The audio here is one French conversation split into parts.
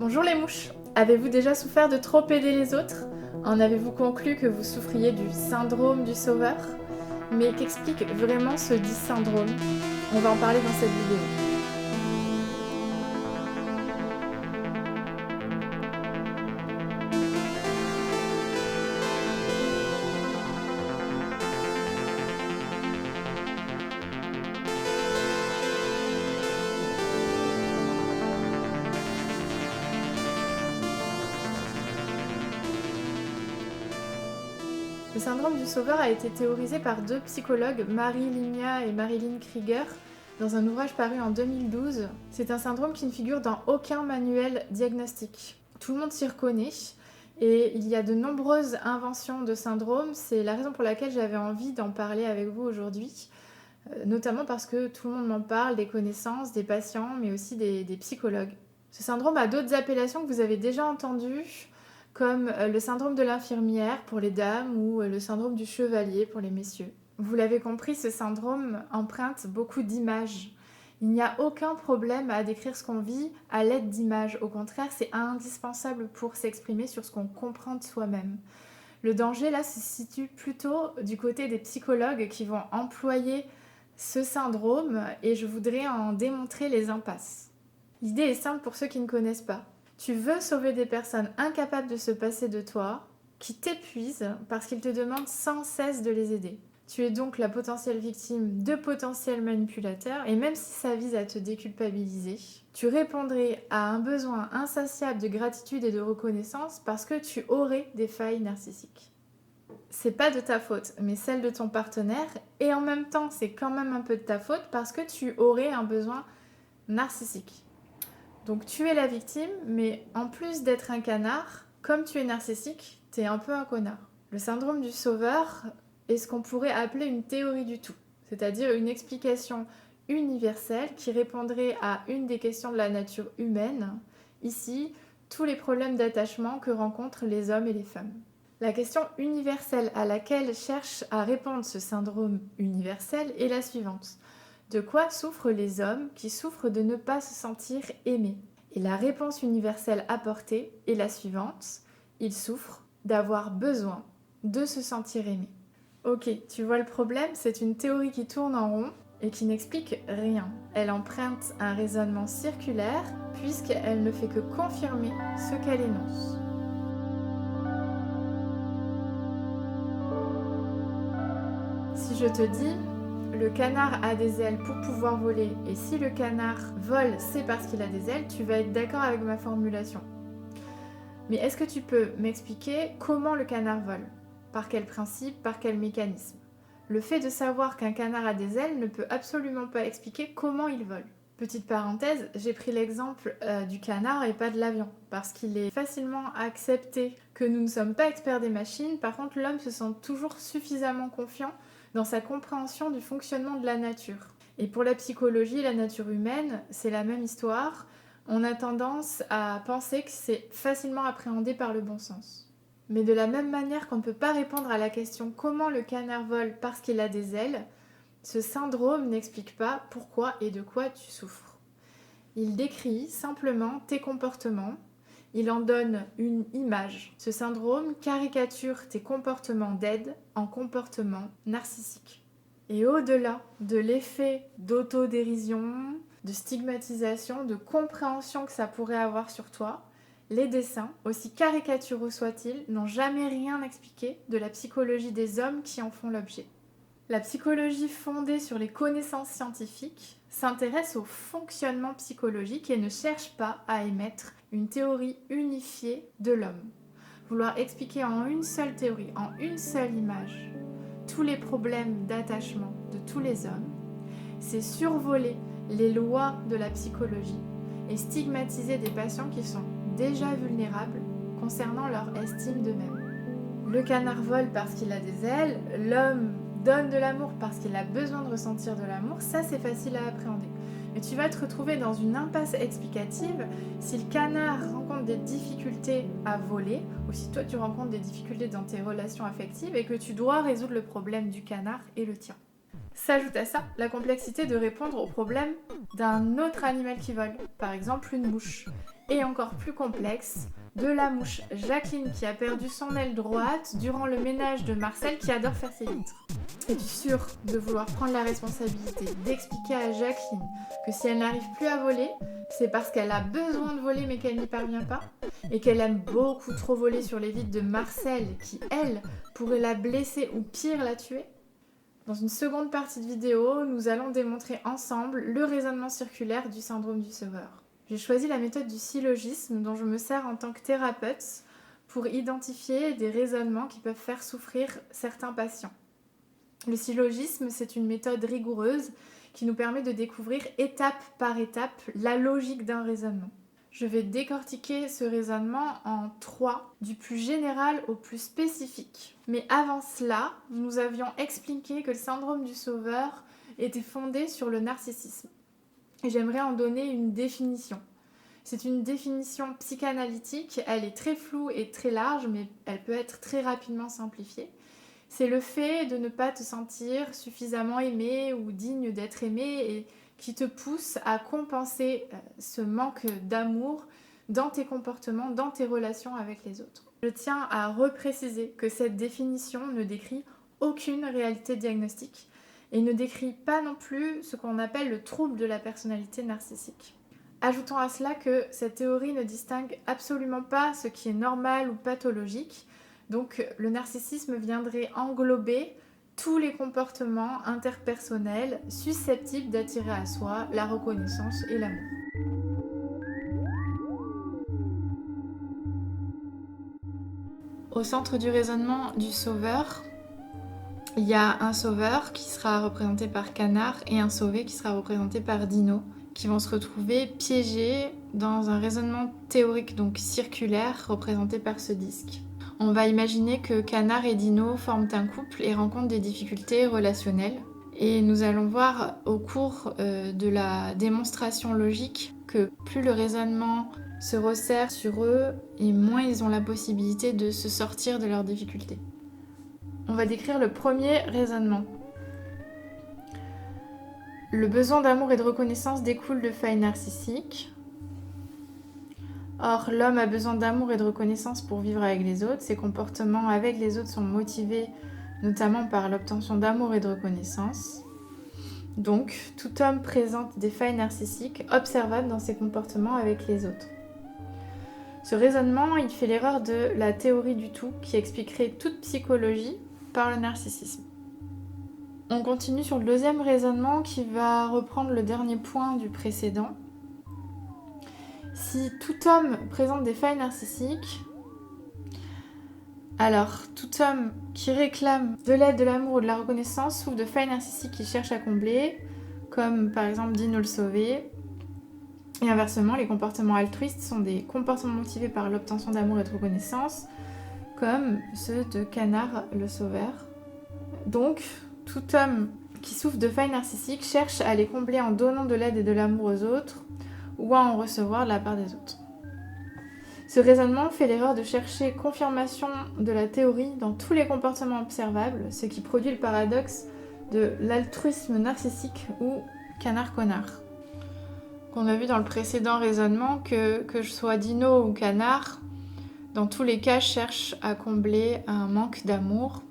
Bonjour les mouches. Avez-vous déjà souffert de trop aider les autres? En avez-vous conclu que vous souffriez du syndrome du sauveur? Mais qu'explique vraiment ce dit syndrome? On va en parler dans cette vidéo. Le syndrome du sauveur a été théorisé par deux psychologues, Mary Limia et Marilyn Krieger, dans un ouvrage paru en 2012. C'est un syndrome qui ne figure dans aucun manuel diagnostique. Tout le monde s'y reconnaît et il y a de nombreuses inventions de syndrome. C'est la raison pour laquelle j'avais envie d'en parler avec vous aujourd'hui, notamment parce que tout le monde m'en parle, des connaissances, des patients, mais aussi des psychologues. Ce syndrome a d'autres appellations que vous avez déjà entendues, comme le syndrome de l'infirmière pour les dames ou le syndrome du chevalier pour les messieurs. Vous l'avez compris, ce syndrome emprunte beaucoup d'images. Il n'y a aucun problème à décrire ce qu'on vit à l'aide d'images. Au contraire, c'est indispensable pour s'exprimer sur ce qu'on comprend de soi-même. Le danger, là, se situe plutôt du côté des psychologues qui vont employer ce syndrome et je voudrais en démontrer les impasses. L'idée est simple pour ceux qui ne connaissent pas. Tu veux sauver des personnes incapables de se passer de toi, qui t'épuisent parce qu'ils te demandent sans cesse de les aider. Tu es donc la potentielle victime de potentiels manipulateurs et même si ça vise à te déculpabiliser, tu répondrais à un besoin insatiable de gratitude et de reconnaissance parce que tu aurais des failles narcissiques. C'est pas de ta faute, mais celle de ton partenaire et en même temps c'est quand même un peu de ta faute parce que tu aurais un besoin narcissique. Donc tu es la victime, mais en plus d'être un canard, comme tu es narcissique, t'es un peu un connard. Le syndrome du sauveur est ce qu'on pourrait appeler une théorie du tout, c'est-à-dire une explication universelle qui répondrait à une des questions de la nature humaine, ici, tous les problèmes d'attachement que rencontrent les hommes et les femmes. La question universelle à laquelle cherche à répondre ce syndrome universel est la suivante. De quoi souffrent les hommes qui souffrent de ne pas se sentir aimés? Et la réponse universelle apportée est la suivante. Ils souffrent d'avoir besoin de se sentir aimés. Ok, tu vois le problème, c'est une théorie qui tourne en rond et qui n'explique rien. Elle emprunte un raisonnement circulaire puisqu'elle ne fait que confirmer ce qu'elle énonce. Si je te dis le canard a des ailes pour pouvoir voler et si le canard vole, c'est parce qu'il a des ailes, tu vas être d'accord avec ma formulation. Mais est-ce que tu peux m'expliquer comment le canard vole? Par quel principe? Par quel mécanisme? Le fait de savoir qu'un canard a des ailes ne peut absolument pas expliquer comment il vole. Petite parenthèse, j'ai pris l'exemple du canard et pas de l'avion, parce qu'il est facilement accepté que nous ne sommes pas experts des machines, par contre l'homme se sent toujours suffisamment confiant dans sa compréhension du fonctionnement de la nature. Et pour la psychologie et la nature humaine, c'est la même histoire. On a tendance à penser que c'est facilement appréhendé par le bon sens. Mais de la même manière qu'on ne peut pas répondre à la question comment le canard vole parce qu'il a des ailes, ce syndrome n'explique pas pourquoi et de quoi tu souffres. Il décrit simplement tes comportements. Il en donne une image. Ce syndrome caricature tes comportements d'aide en comportements narcissiques. Et au-delà de l'effet d'autodérision, de stigmatisation, de compréhension que ça pourrait avoir sur toi, les dessins, aussi caricaturaux soient-ils, n'ont jamais rien expliqué de la psychologie des hommes qui en font l'objet. La psychologie fondée sur les connaissances scientifiques s'intéresse au fonctionnement psychologique et ne cherche pas à émettre une théorie unifiée de l'homme. Vouloir expliquer en une seule théorie, en une seule image, tous les problèmes d'attachement de tous les hommes, c'est survoler les lois de la psychologie et stigmatiser des patients qui sont déjà vulnérables concernant leur estime d'eux-mêmes. Le canard vole parce qu'il a des ailes, l'homme donne de l'amour parce qu'il a besoin de ressentir de l'amour, ça c'est facile à appréhender. Mais tu vas te retrouver dans une impasse explicative si le canard rencontre des difficultés à voler ou si toi tu rencontres des difficultés dans tes relations affectives et que tu dois résoudre le problème du canard et le tien. S'ajoute à ça la complexité de répondre au problème d'un autre animal qui vole, par exemple une mouche. Et encore plus complexe, de la mouche Jacqueline qui a perdu son aile droite durant le ménage de Marcel qui adore faire ses vitres. Es-tu sûre de vouloir prendre la responsabilité d'expliquer à Jacqueline que si elle n'arrive plus à voler, c'est parce qu'elle a besoin de voler mais qu'elle n'y parvient pas, et qu'elle aime beaucoup trop voler sur les vitres de Marcel qui, elle, pourrait la blesser ou pire la tuer? Dans une seconde partie de vidéo, nous allons démontrer ensemble le raisonnement circulaire du syndrome du sauveur. J'ai choisi la méthode du syllogisme dont je me sers en tant que thérapeute pour identifier des raisonnements qui peuvent faire souffrir certains patients. Le syllogisme, c'est une méthode rigoureuse qui nous permet de découvrir étape par étape la logique d'un raisonnement. Je vais décortiquer ce raisonnement en 3, du plus général au plus spécifique. Mais avant cela, nous avions expliqué que le syndrome du sauveur était fondé sur le narcissisme. Et j'aimerais en donner une définition. C'est une définition psychanalytique, elle est très floue et très large, mais elle peut être très rapidement simplifiée. C'est le fait de ne pas te sentir suffisamment aimé ou digne d'être aimé et qui te pousse à compenser ce manque d'amour dans tes comportements, dans tes relations avec les autres. Je tiens à repréciser que cette définition ne décrit aucune réalité diagnostique et ne décrit pas non plus ce qu'on appelle le trouble de la personnalité narcissique. Ajoutons à cela que cette théorie ne distingue absolument pas ce qui est normal ou pathologique. Donc le narcissisme viendrait englober tous les comportements interpersonnels susceptibles d'attirer à soi la reconnaissance et l'amour. Au centre du raisonnement du sauveur, il y a un sauveur qui sera représenté par Canard et un sauvé qui sera représenté par Dino, qui vont se retrouver piégés dans un raisonnement théorique, donc circulaire, représenté par ce disque. On va imaginer que Canard et Dino forment un couple et rencontrent des difficultés relationnelles. Et nous allons voir au cours de la démonstration logique que plus le raisonnement se resserre sur eux et moins ils ont la possibilité de se sortir de leurs difficultés. On va décrire le premier raisonnement. Le besoin d'amour et de reconnaissance découle de failles narcissiques. Or, l'homme a besoin d'amour et de reconnaissance pour vivre avec les autres. Ses comportements avec les autres sont motivés notamment par l'obtention d'amour et de reconnaissance. Donc, tout homme présente des failles narcissiques observables dans ses comportements avec les autres. Ce raisonnement, il fait l'erreur de la théorie du tout qui expliquerait toute psychologie par le narcissisme. On continue sur le deuxième raisonnement qui va reprendre le dernier point du précédent. Si tout homme présente des failles narcissiques, alors tout homme qui réclame de l'aide, de l'amour ou de la reconnaissance souffre de failles narcissiques qu'il cherche à combler, comme par exemple Dino le sauvé. Et inversement, les comportements altruistes sont des comportements motivés par l'obtention d'amour et de reconnaissance, comme ceux de Canard le sauveur. Donc, tout homme qui souffre de failles narcissiques cherche à les combler en donnant de l'aide et de l'amour aux autres, ou à en recevoir de la part des autres. Ce raisonnement fait l'erreur de chercher confirmation de la théorie dans tous les comportements observables, ce qui produit le paradoxe de l'altruisme narcissique ou canard-connard. On a vu dans le précédent raisonnement que je sois Dino ou Canard, dans tous les cas, je cherche à combler un manque d'amour.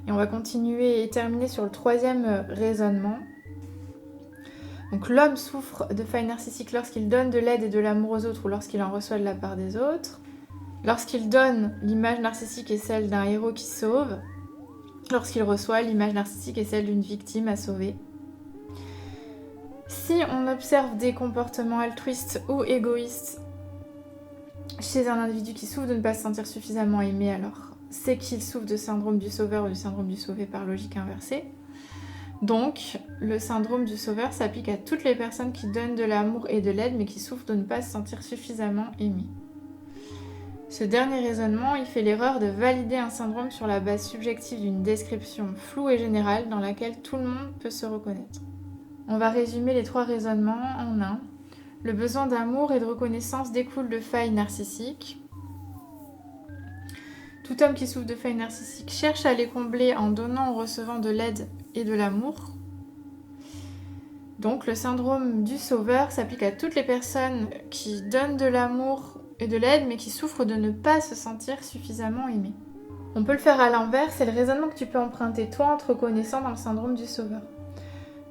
Et on va continuer et terminer sur le troisième raisonnement. Donc l'homme souffre de failles narcissiques lorsqu'il donne de l'aide et de l'amour aux autres ou lorsqu'il en reçoit de la part des autres. Lorsqu'il donne, l'image narcissique est celle d'un héros qui sauve. Lorsqu'il reçoit, l'image narcissique est celle d'une victime à sauver. Si on observe des comportements altruistes ou égoïstes chez un individu qui souffre de ne pas se sentir suffisamment aimé, alors c'est qu'il souffre de syndrome du sauveur ou du syndrome du sauvé par logique inversée. Donc, le syndrome du sauveur s'applique à toutes les personnes qui donnent de l'amour et de l'aide mais qui souffrent de ne pas se sentir suffisamment aimées. Ce dernier raisonnement, il fait l'erreur de valider un syndrome sur la base subjective d'une description floue et générale dans laquelle tout le monde peut se reconnaître. On va résumer les trois raisonnements en un. Le besoin d'amour et de reconnaissance découle de failles narcissiques. Tout homme qui souffre de failles narcissiques cherche à les combler en donnant ou recevant de l'aide et de l'amour. Donc le syndrome du sauveur s'applique à toutes les personnes qui donnent de l'amour et de l'aide mais qui souffrent de ne pas se sentir suffisamment aimées. On peut le faire à l'inverse, c'est le raisonnement que tu peux emprunter toi en te reconnaissant dans le syndrome du sauveur.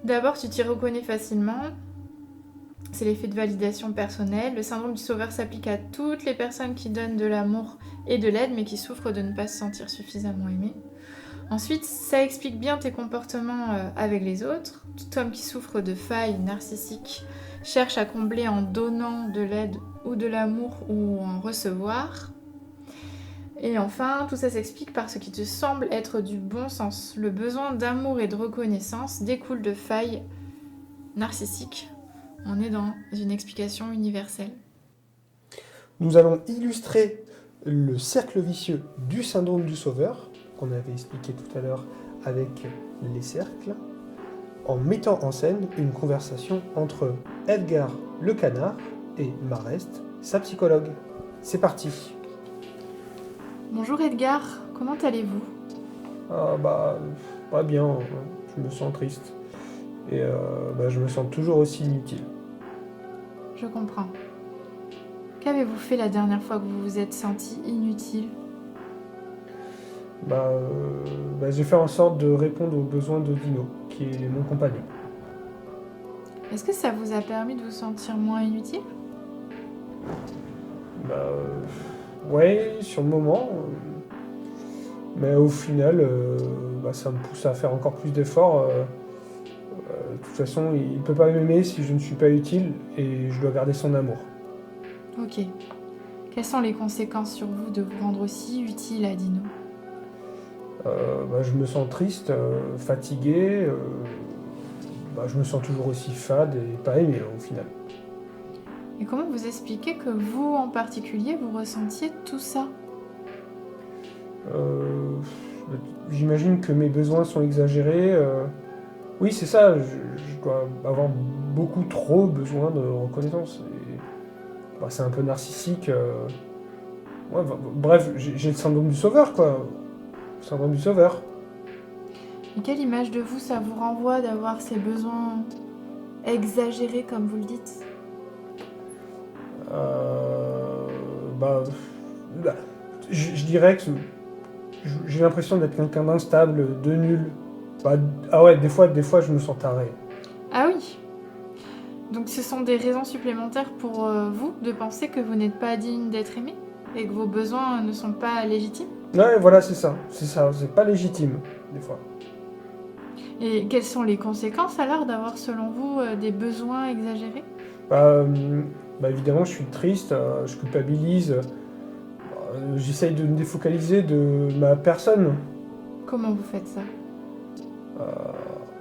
D'abord, tu t'y reconnais facilement, c'est l'effet de validation personnelle. Le syndrome du sauveur s'applique à toutes les personnes qui donnent de l'amour et de l'aide mais qui souffrent de ne pas se sentir suffisamment aimées. Ensuite, ça explique bien tes comportements avec les autres. Tout homme qui souffre de failles narcissiques cherche à combler en donnant de l'aide ou de l'amour ou en recevoir. Et enfin, tout ça s'explique par ce qui te semble être du bon sens. Le besoin d'amour et de reconnaissance découle de failles narcissiques. On est dans une explication universelle. Nous allons illustrer le cercle vicieux du syndrome du sauveur, qu'on avait expliqué tout à l'heure avec les cercles, en mettant en scène une conversation entre Edgar le canard et Mareste, sa psychologue. C'est parti. Bonjour Edgar, comment allez-vous ? Pas bien, je me sens triste. Et je me sens toujours aussi inutile. Je comprends. Qu'avez-vous fait la dernière fois que vous vous êtes senti inutile ? J'ai fait en sorte de répondre aux besoins de Dino, qui est mon compagnon. Est-ce que ça vous a permis de vous sentir moins inutile ? Ouais, sur le moment. Mais au final, ça me pousse à faire encore plus d'efforts. De toute façon, il ne peut pas m'aimer si je ne suis pas utile et je dois garder son amour. Ok. Quelles sont les conséquences sur vous de vous rendre aussi utile à Dino ? Je me sens triste, fatigué, je me sens toujours aussi fade et pas aimé au final. Et comment vous expliquez que vous, en particulier, vous ressentiez tout ça ? J'imagine que mes besoins sont exagérés. Oui, c'est ça, je dois avoir beaucoup trop besoin de reconnaissance. Et, c'est un peu narcissique. Bref, j'ai le syndrome du sauveur, quoi. Le syndrome du sauveur. Et quelle image de vous ça vous renvoie d'avoir ces besoins exagérés, comme vous le dites ? Je dirais que j'ai l'impression d'être quelqu'un d'instable, de nul. Des fois je me sens taré. Ah oui. Donc ce sont des raisons supplémentaires pour vous de penser que vous n'êtes pas digne d'être aimé et que vos besoins ne sont pas légitimes ? Ouais, voilà, c'est ça, c'est pas légitime, des fois. Et quelles sont les conséquences alors d'avoir, selon vous, des besoins exagérés ? Évidemment, je suis triste, je culpabilise, j'essaye de me défocaliser de ma personne. Comment vous faites ça ?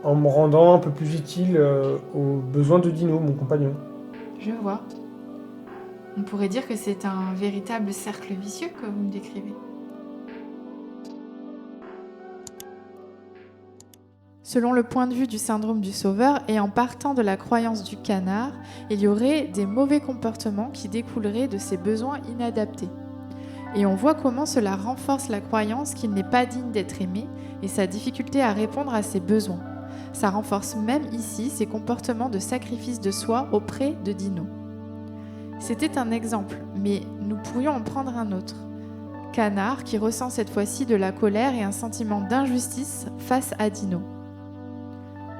En me rendant un peu plus utile aux besoins de Dino, mon compagnon. Je vois. On pourrait dire que c'est un véritable cercle vicieux que vous me décrivez. Selon le point de vue du syndrome du sauveur et en partant de la croyance du canard, il y aurait des mauvais comportements qui découleraient de ces besoins inadaptés. Et on voit comment cela renforce la croyance qu'il n'est pas digne d'être aimé et sa difficulté à répondre à ses besoins. Ça renforce même ici ses comportements de sacrifice de soi auprès de Dino. C'était un exemple, mais nous pourrions en prendre un autre. Canard qui ressent cette fois-ci de la colère et un sentiment d'injustice face à Dino.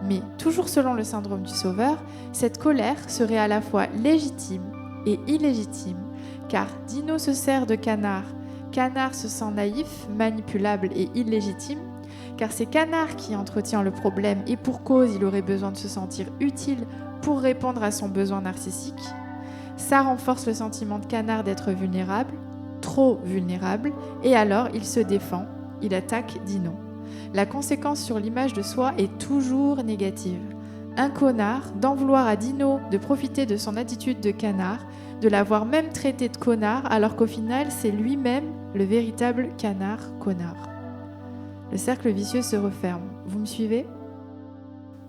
Mais toujours selon le syndrome du sauveur, cette colère serait à la fois légitime et illégitime, car Dino se sert de Canard, Canard se sent naïf, manipulable et illégitime, car c'est Canard qui entretient le problème et pour cause il aurait besoin de se sentir utile pour répondre à son besoin narcissique. Ça renforce le sentiment de Canard d'être vulnérable, trop vulnérable, et alors il se défend, il attaque Dino. La conséquence sur l'image de soi est toujours négative. Un connard, d'en vouloir à Dino de profiter de son attitude de canard, de l'avoir même traité de connard, alors qu'au final, c'est lui-même le véritable canard-connard. Le cercle vicieux se referme. Vous me suivez ?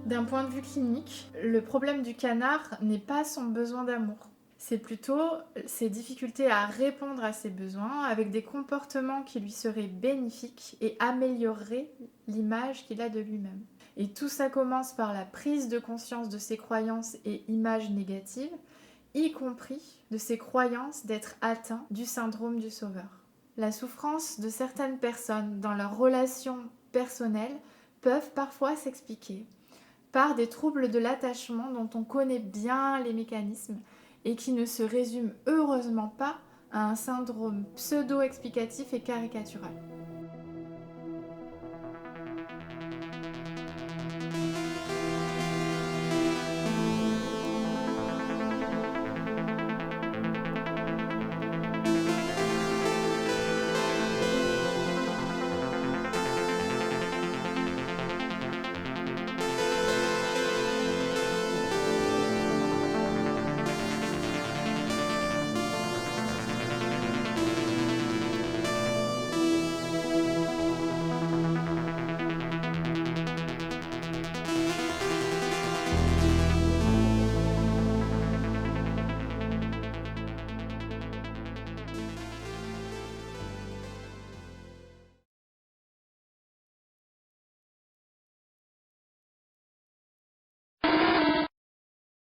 D'un point de vue clinique, le problème du canard n'est pas son besoin d'amour. C'est plutôt ses difficultés à répondre à ses besoins avec des comportements qui lui seraient bénéfiques et amélioreraient l'image qu'il a de lui-même. Et tout ça commence par la prise de conscience de ses croyances et images négatives, y compris de ses croyances d'être atteint du syndrome du sauveur. La souffrance de certaines personnes dans leurs relations personnelles peuvent parfois s'expliquer par des troubles de l'attachement dont on connaît bien les mécanismes et qui ne se résument heureusement pas à un syndrome pseudo-explicatif et caricatural.